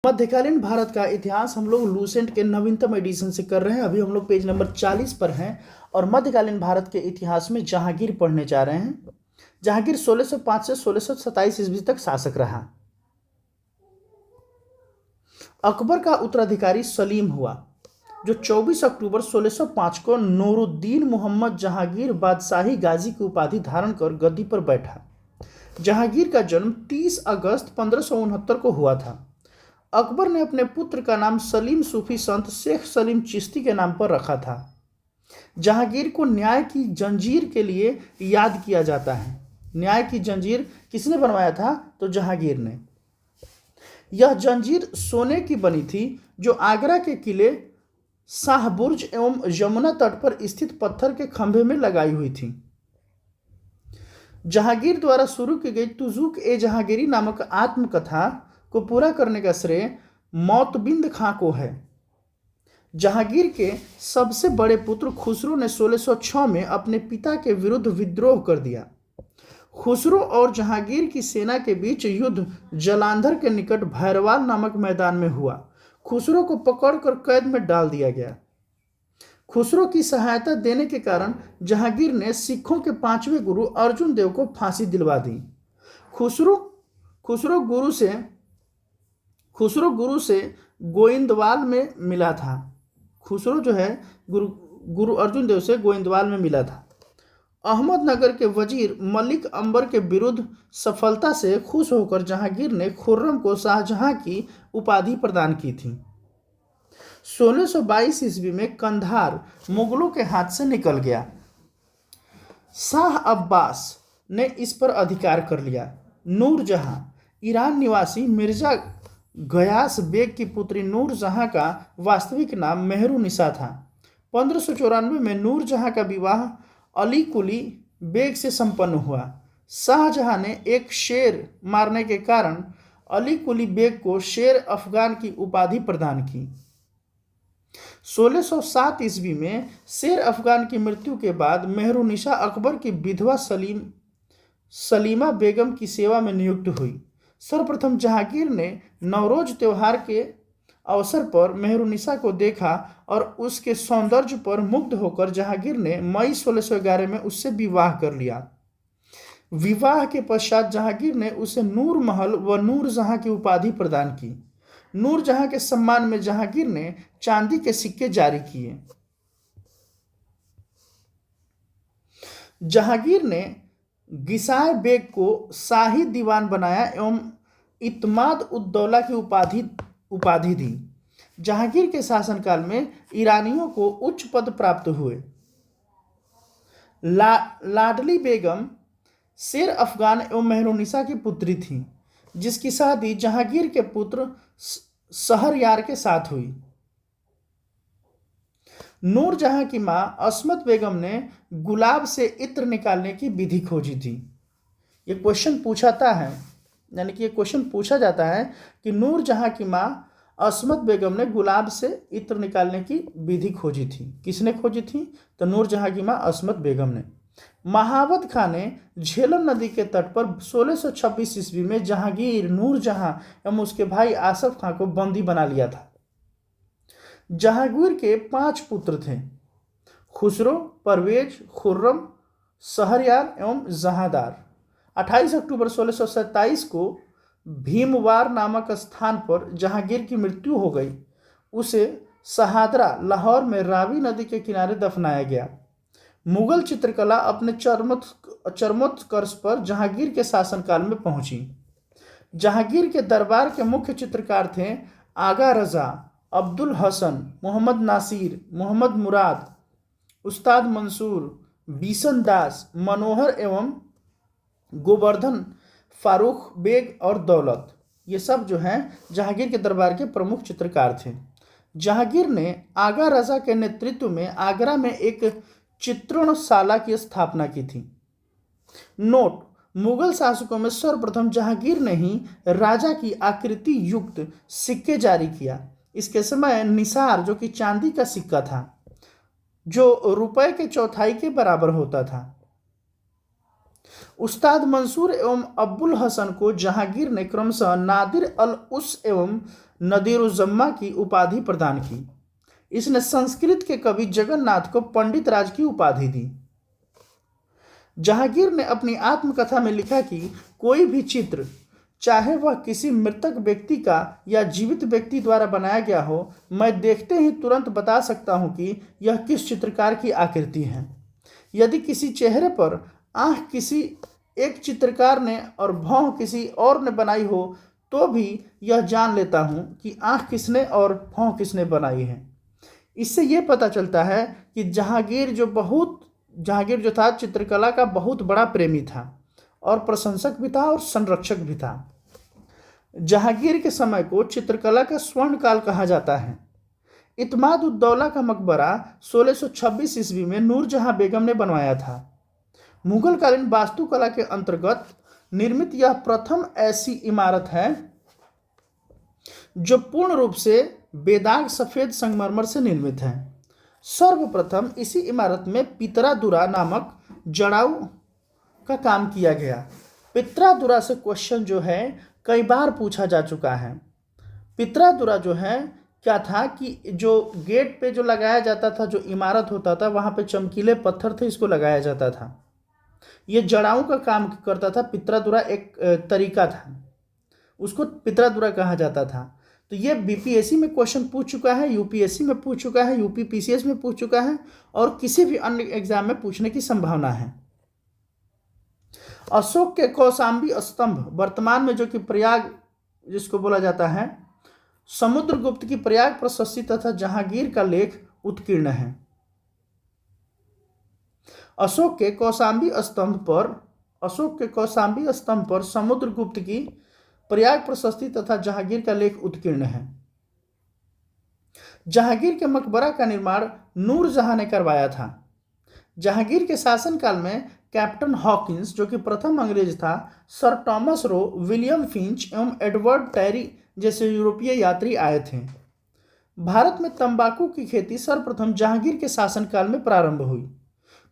मध्यकालीन भारत का इतिहास हम लोग लूसेंट के नवीनतम एडिशन से कर रहे हैं। अभी हम लोग पेज नंबर 40 पर हैं और मध्यकालीन भारत के इतिहास में जहांगीर पढ़ने जा रहे हैं। जहांगीर 1605 से 1627 ईस्वी तक शासक रहा। अकबर का उत्तराधिकारी सलीम हुआ, जो 24 अक्टूबर 1605 को नूरुद्दीन मोहम्मद जहांगीर बादशाही गाजी की उपाधि धारण कर गद्दी पर बैठा। जहांगीर का जन्म 30 अगस्त 1569 को हुआ था। अकबर ने अपने पुत्र का नाम सलीम सूफी संत शेख सलीम चिश्ती के नाम पर रखा था। जहांगीर को न्याय की जंजीर के लिए याद किया जाता है। न्याय की जंजीर किसने बनवाया था? तो जहांगीर ने। यह जंजीर सोने की बनी थी, जो आगरा के किले शाहबुर्ज एवं यमुना तट पर स्थित पत्थर के खंभे में लगाई हुई थी। जहांगीर द्वारा शुरू की गई तुजुक ए जहांगीरी नामक आत्मकथा को पूरा करने का श्रेय मौतबिंद खां को है। जहांगीर के सबसे बड़े पुत्र खुसरो ने 1606 में अपने पिता के विरुद्ध विद्रोह कर दिया। खुसरो और जहांगीर की सेना के बीच युद्ध जलांधर के निकट भैरवाल नामक मैदान में हुआ। खुसरो को पकड़कर कैद में डाल दिया गया। खुसरो की सहायता देने के कारण जहांगीर ने सिखों के 5वें गुरु अर्जुन देव को फांसी दिलवा दी। खुसरो गुरु से गोइंदवाल में मिला था। खुसरो जो है गुरु अर्जुन देव से गोइंदवाल में मिला था। अहमदनगर के वजीर मलिक अंबर के विरुद्ध सफलता से खुश होकर जहांगीर ने खुर्रम को शाहजहां की उपाधि प्रदान की थी। 1622 ईस्वी में कंधार मुगलों के हाथ से निकल गया। शाह अब्बास ने इस पर अधिकार कर लिया। नूरजहां ईरान निवासी मिर्जा गयास बेग की पुत्री नूरजहां का वास्तविक नाम मेहरुनिसा था। 1594 में नूरजहां का विवाह अली कुली बेग से संपन्न हुआ। शाहजहां ने एक शेर मारने के कारण अली कुली बेग को शेर अफगान की उपाधि प्रदान की। 1607 ईस्वी में शेर अफगान की मृत्यु के बाद मेहरुनिसा अकबर की विधवा सलीमा बेगम की सेवा में नियुक्त हुई। सर्वप्रथम जहांगीर ने नवरोज त्योहार के अवसर पर मेहरुनिसा को देखा और उसके सौंदर्य पर मुग्ध होकर जहांगीर ने मई 1611 में उससे विवाह कर लिया। विवाह के पश्चात जहांगीर ने उसे नूर महल व नूरजहां की उपाधि प्रदान की। नूरजहां के सम्मान में जहांगीर ने चांदी के सिक्के जारी किए। जहांगीर ने गिसाय बेग को शाही दीवान बनाया एवं इत्माद उद्दौला की उपाधि दी। जहांगीर के शासनकाल में ईरानियों को उच्च पद प्राप्त हुए। लाडली बेगम शेर अफगान एवं मेहरुनिसा की पुत्री थी, जिसकी शादी जहांगीर के पुत्र शहरयार के साथ हुई। नूरजहां की मां अस्मत बेगम ने गुलाब से इत्र निकालने की विधि खोजी थी। ये क्वेश्चन पूछाता है, यानी कि ये क्वेश्चन पूछा जाता है कि नूरजहां की मां अस्मत बेगम ने गुलाब से इत्र निकालने की विधि खोजी थी। किसने खोजी थी? तो नूरजहां की मां अस्मत बेगम ने। महावत खां ने झेलम नदी के तट पर 1626 ईस्वी में जहांगीर, नूरजहां एवं उसके भाई आसफ खां को बंदी बना लिया था। जहांगीर के 5 पुत्र थे: खुसरो, परवेज, खुर्रम, शहरयार एवं जहांदार। 28 अक्टूबर 1627 को भीमवार नामक स्थान पर जहांगीर की मृत्यु हो गई। उसे शहादरा, लाहौर में रावी नदी के किनारे दफनाया गया। मुगल चित्रकला अपने चरमोत्कर्ष पर जहांगीर के शासनकाल में पहुंची। जहांगीर के दरबार के मुख्य चित्रकार थे आगा रजा, अब्दुल हसन, मोहम्मद नासिर, मोहम्मद मुराद, उस्ताद मंसूर, बिशन दास, मनोहर एवं गोवर्धन फारूक बेग और दौलत। ये सब जो हैं जहांगीर के दरबार के प्रमुख चित्रकार थे। जहांगीर ने आगा रजा के नेतृत्व में आगरा में एक चित्रणशाला की स्थापना की थी। नोट: मुगल शासकों में सर्वप्रथम जहांगीर ने ही राजा की आकृति युक्त सिक्के जारी किया। इसके समय निसार, जो कि चांदी का सिक्का था, जो रुपए के चौथाई के बराबर होता था, उस्ताद मंसूर एवं अब्बुल हसन को जहांगीर ने क्रमशः नादिर अल उस एवं नदीरुज्जम्मा की उपाधि प्रदान की। इसने संस्कृत के कवि जगन्नाथ को पंडित राज की उपाधि दी। जहांगीर ने अपनी आत्मकथा में लिखा कि कोई भी चित्र, चाहे वह किसी मृतक व्यक्ति का या जीवित व्यक्ति द्वारा बनाया गया हो, मैं देखते ही तुरंत बता सकता हूं कि यह किस चित्रकार की आकृति है। यदि किसी चेहरे पर आंख किसी एक चित्रकार ने और भौं किसी और ने बनाई हो, तो भी यह जान लेता हूं कि आंख किसने और भौं किसने बनाई है। इससे यह पता चलता है कि जहांगीर जो था चित्रकला का बहुत बड़ा प्रेमी था और प्रशंसक भी था और संरक्षक भी था। जहांगीर के समय को चित्रकला का स्वर्ण काल कहा जाता है। इत्माद उद दौला का मकबरा 1626 ईस्वी में नूरजहां बेगम ने बनवाया था। मुगलकालीन वास्तुकला के अंतर्गत निर्मित यह प्रथम ऐसी इमारत है जो पूर्ण रूप से बेदाग सफेद संगमरमर से निर्मित है। सर्वप्रथम इसी इमारत में पितरादुरा नामक जड़ाऊ का काम किया गया। पितरादुरा से क्वेश्चन जो है कई बार पूछा जा चुका है। पितरादुरा जो है क्या था कि जो गेट पे जो लगाया जाता था, जो इमारत होता था, वहाँ पे चमकीले पत्थर थे, इसको लगाया जाता था। ये जड़ाऊ का काम करता था। पितरादुरा एक तरीका था, उसको पितरादुरा कहा जाता था। तो ये बीपीएससी में क्वेश्चन पूछ चुका है, यूपीएससी में पूछ चुका है, यूपीपीसीएस में पूछ चुका है और किसी भी अन्य एग्जाम में पूछने की संभावना है। अशोक के कौशाम्बी स्तंभ वर्तमान में जो कि प्रयाग जिसको बोला जाता है, समुद्रगुप्त की प्रयाग प्रशस्ति तथा जहांगीर का लेख उत्कीर्ण है। अशोक के कौशाम्बी स्तंभ पर समुद्रगुप्त की प्रयाग प्रशस्ति तथा जहांगीर का लेख उत्कीर्ण है। जहांगीर के मकबरा का निर्माण नूरजहां ने करवाया था। जहांगीर के शासनकाल में कैप्टन हॉकिंस, जो कि प्रथम अंग्रेज था, sir Thomas Roe, William Finch एवं एडवर्ड टेरी जैसे यूरोपीय यात्री आए थे। भारत में तंबाकू की खेती सर्वप्रथम जहांगीर के शासनकाल में प्रारंभ हुई।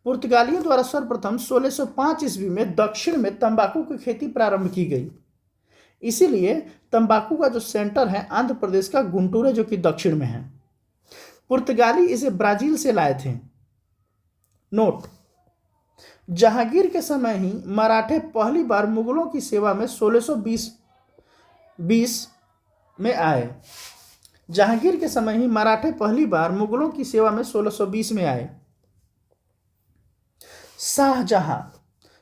पुर्तगालियों द्वारा सर्वप्रथम 1605 ईस्वी में दक्षिण में तंबाकू की खेती प्रारंभ की गई। इसीलिए तंबाकू का जो सेंटर है आंध्र प्रदेश का गुंटूर है, जो कि दक्षिण में है। पुर्तगाली इसे ब्राजील से लाए थे। नोट: जहांगीर के समय ही मराठे पहली बार मुगलों की सेवा में 1620 में आए। जहांगीर के समय ही मराठे पहली बार मुगलों की सेवा में 1620 में आए। शाहजहां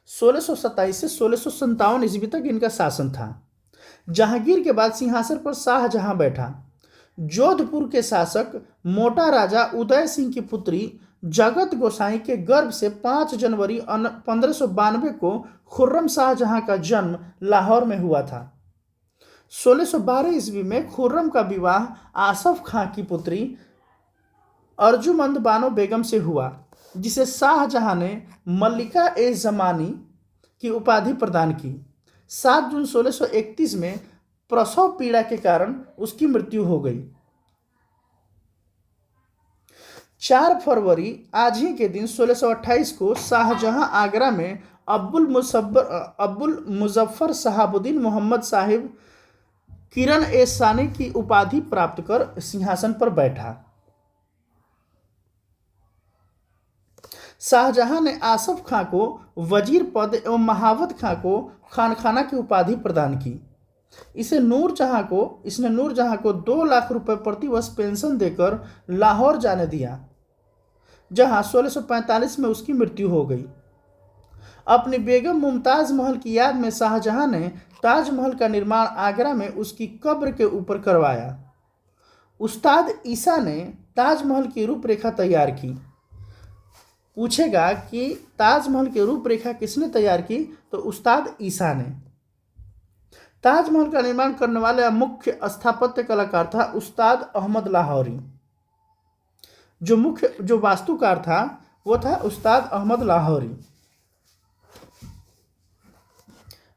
1627 से 1657 ईस्वी तक इनका शासन था। जहांगीर के बाद सिंहासन पर शाहजहां बैठा। जोधपुर के शासक मोटा राजा उदय सिंह की पुत्री जगत गोसाई के गर्भ से 5 जनवरी 1592 को खुर्रम शाहजहां का जन्म लाहौर में हुआ था। 1612 ईस्वी में खुर्रम का विवाह आसफ खां की पुत्री अर्जुमंद बानो बेगम से हुआ, जिसे शाहजहां ने मल्लिका ए जमानी की उपाधि प्रदान की। 7 जून 1631 में प्रसव पीड़ा के कारण उसकी मृत्यु हो गई। 4 फरवरी आज ही के दिन 1628 को शाहजहां आगरा में अब्बुल मुजफ्फर शहाबुद्दीन मोहम्मद साहिब किरण ए सानी की उपाधि प्राप्त कर सिंहासन पर बैठा। शाहजहां ने आसफ खां को वजीर पद एवं महावत खां को खानखाना की उपाधि प्रदान की। इसने नूरजहां को 2 लाख रुपए प्रति वर्ष पेंशन देकर लाहौर जाने दिया, जहां 1645 में उसकी मृत्यु हो गई। अपनी बेगम मुमताज महल की याद में शाहजहां ने ताजमहल का निर्माण आगरा में उसकी कब्र के ऊपर करवाया। उस्ताद ईसा ने ताजमहल की रूपरेखा तैयार की। पूछेगा कि ताजमहल की रूपरेखा किसने तैयार की, तो उस्ताद ईसा ने। ताजमहल का निर्माण करने वाले मुख्य स्थापत्य कलाकार था उस्ताद अहमद लाहौरी। जो वास्तुकार था वो था उस्ताद अहमद लाहौरी।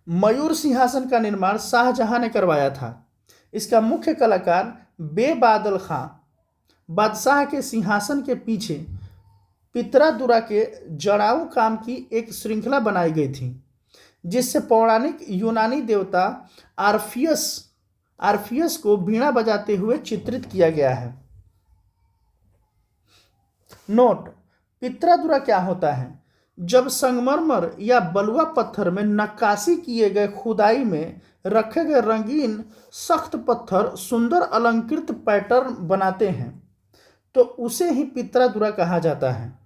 मयूर सिंहासन का निर्माण शाहजहां ने करवाया था। इसका मुख्य कलाकार बेबादल खां। बादशाह के सिंहासन के पीछे पितरादुरा के जड़ाऊ काम की एक श्रृंखला बनाई गई थी। जिससे पौराणिक यूनानी देवता आर्फियस को वीणा बजाते हुए चित्रित किया गया है। नोट: पित्रादुरा क्या होता है? जब संगमरमर या बलुआ पत्थर में नक्काशी किए गए खुदाई में रखे गए रंगीन सख्त पत्थर सुंदर अलंकृत पैटर्न बनाते हैं तो उसे ही पित्रादुरा कहा जाता है।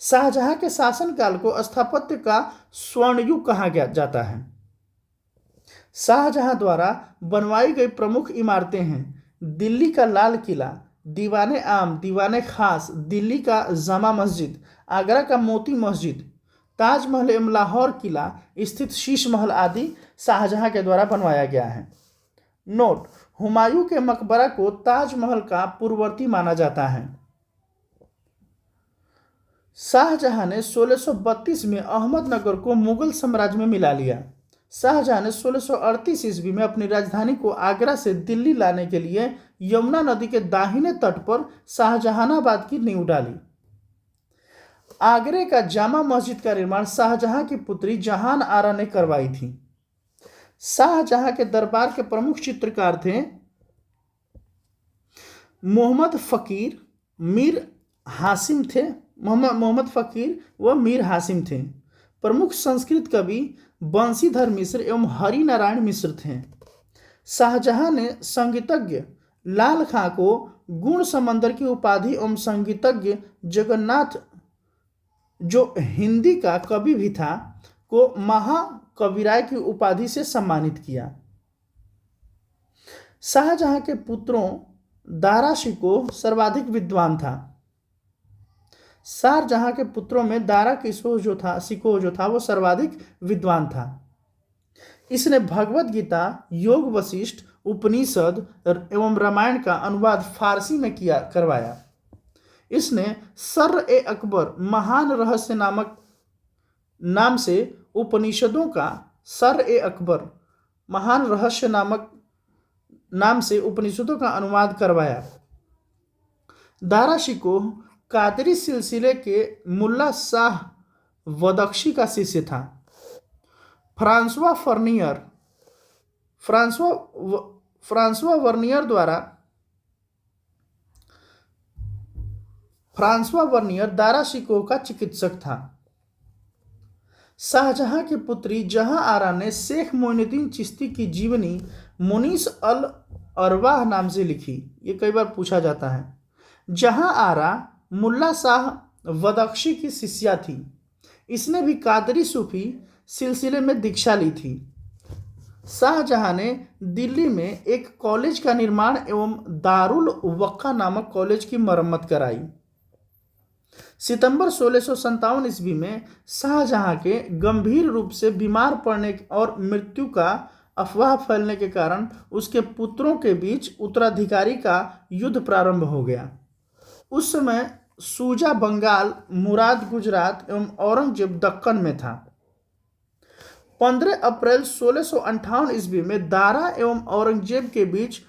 शाहजहां के शासनकाल को स्थापत्य का स्वर्णयुग कहा जाता है। शाहजहां द्वारा बनवाई गई प्रमुख इमारतें हैं दिल्ली का लाल किला, दीवाने आम, दीवाने खास, दिल्ली का जामा मस्जिद, आगरा का मोती मस्जिद, ताजमहल एवं लाहौर किला स्थित शीश महल आदि शाहजहां के द्वारा बनवाया गया है। नोट: हुमायूं के मकबरा को ताजमहल का पूर्ववर्ती माना जाता है। शाहजहां ने 1632 में अहमदनगर को मुगल साम्राज्य में मिला लिया। शाहजहां ने 1638 ईस्वी में अपनी राजधानी को आगरा से दिल्ली लाने के लिए यमुना नदी के दाहिने तट पर शाहजहानाबाद की नींव डाली। आगरे का जामा मस्जिद का निर्माण शाहजहां की पुत्री जहान आरा ने करवाई थी। शाहजहां के दरबार के प्रमुख चित्रकार थे मोहम्मद फकीर व मीर हासिम थे। प्रमुख संस्कृत कवि बंशीधर मिश्र एवं हरि नारायण मिश्र थे। शाहजहां ने संगीतज्ञ लाल खां को गुण समंदर की उपाधि एवं संगीतज्ञ जगन्नाथ, जो हिंदी का कवि भी था, को महाकविराय की उपाधि से सम्मानित किया। शाहजहां के पुत्रों दारा शिकोह सर्वाधिक विद्वान था। शाहजहां के पुत्रों में दारा शिकोह जो था वो सर्वाधिक विद्वान था। इसने भगवत गीता, योग वशिष्ठ, उपनिषद एवं रामायण का अनुवाद फारसी में करवाया। इसने सर-ए-अकबर महान रहस्य नाम से उपनिषदों का नाम से उपनिषदों का अनुवाद करवाया। दारा शिकोह कादरी सिलसिले के मुल्ला शाह बदख्शी का शिष्य था। फ्रांसवा वर्नियर दारा शिकोह का चिकित्सक था। शाहजहां की पुत्री जहां आरा ने शेख मोइनुद्दीन चिश्ती की जीवनी मुनीस अल अरवाह नाम से लिखी। ये कई बार पूछा जाता है। जहां आरा मुल्ला शाह बदख्शी की शिष्या थी। इसने भी कादरी सूफी सिलसिले में दीक्षा ली थी। शाहजहां ने दिल्ली में एक कॉलेज का निर्माण एवं दारुल वक्का नामक कॉलेज की मरम्मत कराई। सितंबर 1657 ईस्वी में शाहजहां के गंभीर रूप से बीमार पड़ने और मृत्यु का अफवाह फैलने के कारण उसके पुत्रों के बीच उत्तराधिकारी का युद्ध प्रारंभ हो गया। उस समय सूजा बंगाल, मुराद गुजरात एवं औरंगजेब दक्कन में था। 15 अप्रैल 1658 ईस्वी में दारा एवं औरंगजेब के बीच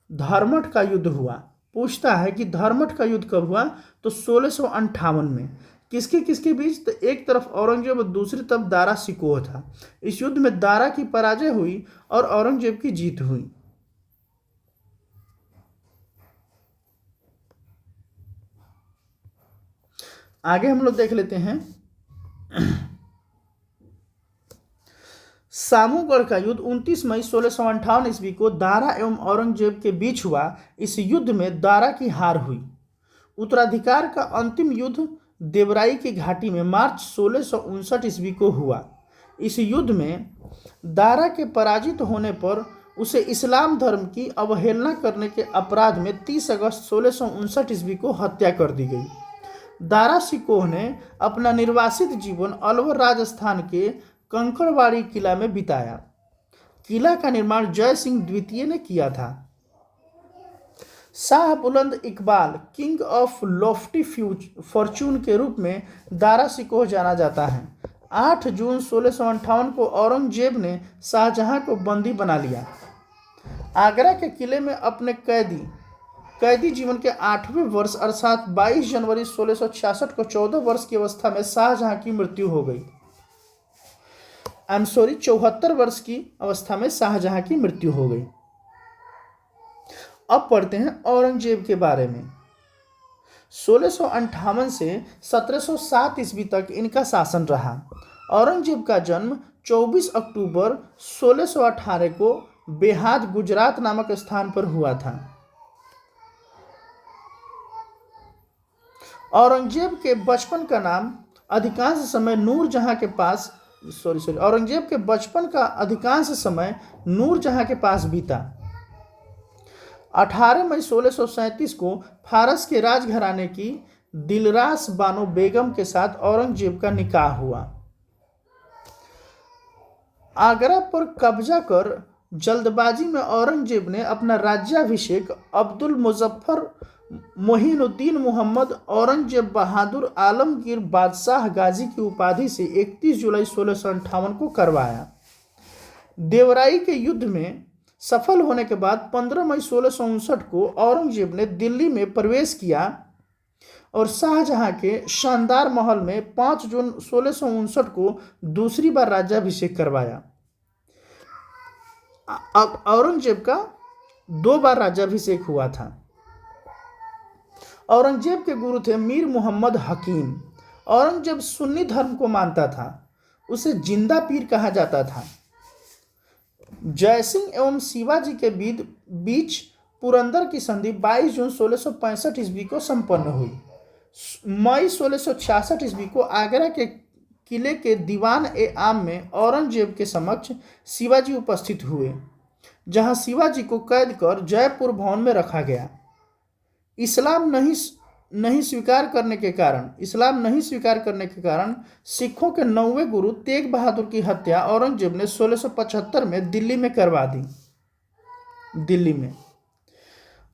धर्मठ का युद्ध हुआ। पूछता है कि धर्मठ का युद्ध कब हुआ? तो 1658 में। किसके बीच? तो एक तरफ औरंगजेब और दूसरी तरफ दारा शिकोह था। इस युद्ध में दारा की पराजय हुई और औरंगजेब की जीत हुई। आगे हम लोग देख लेते हैं सामूगढ़ का युद्ध 29 मई 1658 ईस्वी को दारा एवं औरंगजेब के बीच हुआ। इस युद्ध में दारा की हार हुई। उत्तराधिकार का अंतिम युद्ध देवराई की घाटी में मार्च 1659 ईस्वी को हुआ। इस युद्ध में दारा के पराजित होने पर उसे इस्लाम धर्म की अवहेलना करने के अपराध में 30 अगस्त 1659 ईस्वी को हत्या कर दी गई। दारा शिकोह ने अपना निर्वासित जीवन अलवर राजस्थान के कंकड़बाड़ी किला में बिताया। किला का निर्माण जय सिंह द्वितीय ने किया था। शाह बुलंद Iqbal, king of Lofty Fortune के रूप में दारा शिकोह जाना जाता है। 8 जून 1658 को औरंगजेब ने शाहजहां को बंदी बना लिया। आगरा के किले में अपने कैदी जीवन के 8वें वर्ष अर्थात 22 जनवरी 1666 को 14 वर्ष की अवस्था में शाहजहां की मृत्यु हो गई। 74 वर्ष की अवस्था में शाहजहां की मृत्यु हो गई। अब पढ़ते हैं औरंगजेब के बारे में। 1658 से 1707 ईस्वी तक इनका शासन रहा। औरंगजेब का जन्म 24 अक्टूबर 1618 को बेहाद गुजरात नामक स्थान पर हुआ था। औरंगजेब के बचपन का नाम अधिकांश समय नूरजहां के पास औरंगजेब के बचपन का अधिकांश समय नूरजहां के पास बीता। 18 मई 1637 को फारस के राजघराने की दिलरास बानो बेगम के साथ औरंगजेब का निकाह हुआ। आगरा पर कब्जा कर जल्दबाजी में औरंगजेब ने अपना राज्याभिषेक अब्दुल मुजफ्फर मोहिनुद्दीन मोहम्मद औरंगजेब बहादुर आलमगीर बादशाह गाजी की उपाधि से 31 जुलाई 1658 को करवाया। देवराई के युद्ध में सफल होने के बाद 15 मई 1659 को औरंगजेब ने दिल्ली में प्रवेश किया और शाहजहां के शानदार महल में 5 जून 1659 को दूसरी बार राज्याभिषेक करवाया। अब औरंगजेब का 2 बार राज्याभिषेक हुआ था। औरंगजेब के गुरु थे मीर मोहम्मद हकीम। औरंगजेब सुन्नी धर्म को मानता था। उसे जिंदा पीर कहा जाता था। जयसिंह एवं शिवाजी के बीच पुरंदर की संधि 22 जून 1665 ईस्वी को संपन्न हुई। मई 1666 ईस्वी को आगरा के किले के दीवान ए आम में औरंगजेब के समक्ष शिवाजी उपस्थित हुए, जहां शिवाजी को कैद कर जयपुर भवन में रखा गया। इस्लाम नहीं स्वीकार करने के कारण सिखों के 9वें गुरु तेग बहादुर की हत्या औरंगजेब ने 1675 में दिल्ली में करवा दी।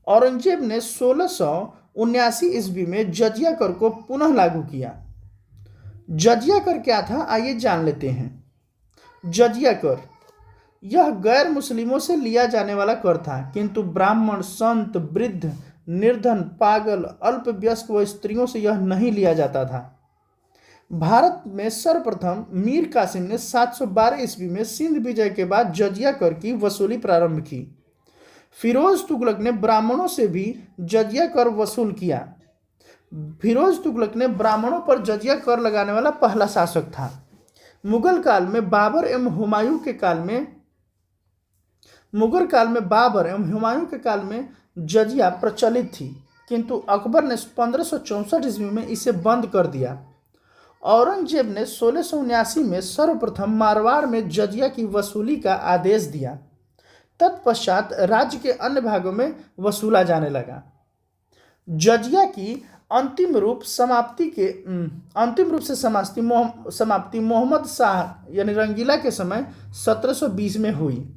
औरंगजेब ने 1679 ईस्वी में जजिया कर को पुनः लागू किया। जजिया कर क्या था, आइए जान लेते हैं। जजिया कर यह गैर मुस्लिमों से लिया जाने वाला कर था, किंतु ब्राह्मण, संत, वृद्ध, निर्धन, पागल, अल्पवयस्क व स्त्रियों से यह नहीं लिया जाता था। भारत में सर्वप्रथम मीर कासिम ने 712 ईस्वी में सिंध विजय के बाद जजिया कर की वसूली प्रारंभ की। फिरोज तुगलक ने ब्राह्मणों से भी जजिया कर वसूल किया। फिरोज तुगलक ने ब्राह्मणों पर जजिया कर लगाने वाला पहला शासक था। मुगल काल में बाबर एवं हुमायूं के काल में जजिया प्रचलित थी, किंतु अकबर ने 1564 ईस्वी में इसे बंद कर दिया। औरंगजेब ने 1679 में सर्वप्रथम मारवाड़ में जजिया की वसूली का आदेश दिया। तत्पश्चात राज्य के अन्य भागों में वसूला जाने लगा। जजिया की अंतिम रूप से समाप्ति मोहम्मद शाह यानी रंगीला के समय 1720 में हुई।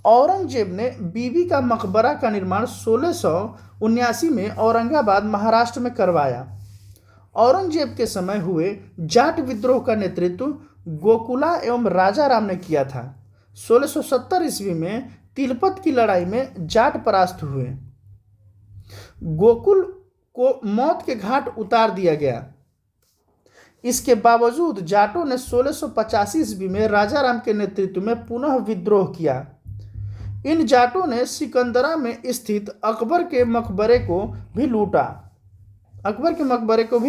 औरंगजेब ने बीबी का मकबरा का निर्माण 1679 में औरंगाबाद महाराष्ट्र में करवाया। औरंगजेब के समय हुए जाट विद्रोह का नेतृत्व गोकुला एवं राजा राम ने किया था। 1670 ईस्वी में तिलपत की लड़ाई में जाट परास्त हुए। गोकुल को मौत के घाट उतार दिया गया। इसके बावजूद जाटों ने 1685 ईस्वी में राजा राम के नेतृत्व में पुनः विद्रोह किया। इन जाटों ने सिकंदरा में स्थित अकबर के मकबरे को भी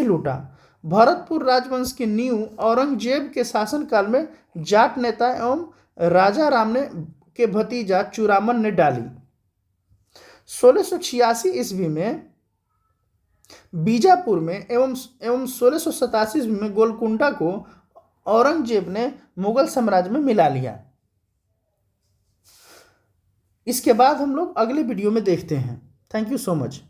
लूटा। भरतपुर राजवंश की नींव औरंगजेब के शासनकाल में जाट नेता एवं राजा राम के भतीजा चूड़ामन ने डाली। 1686 ईस्वी में बीजापुर में एवं 1687 ईस्वी में गोलकुंडा को औरंगजेब ने मुगल साम्राज्य में मिला लिया। इसके बाद हम लोग अगले वीडियो में देखते हैं। Thank you so much.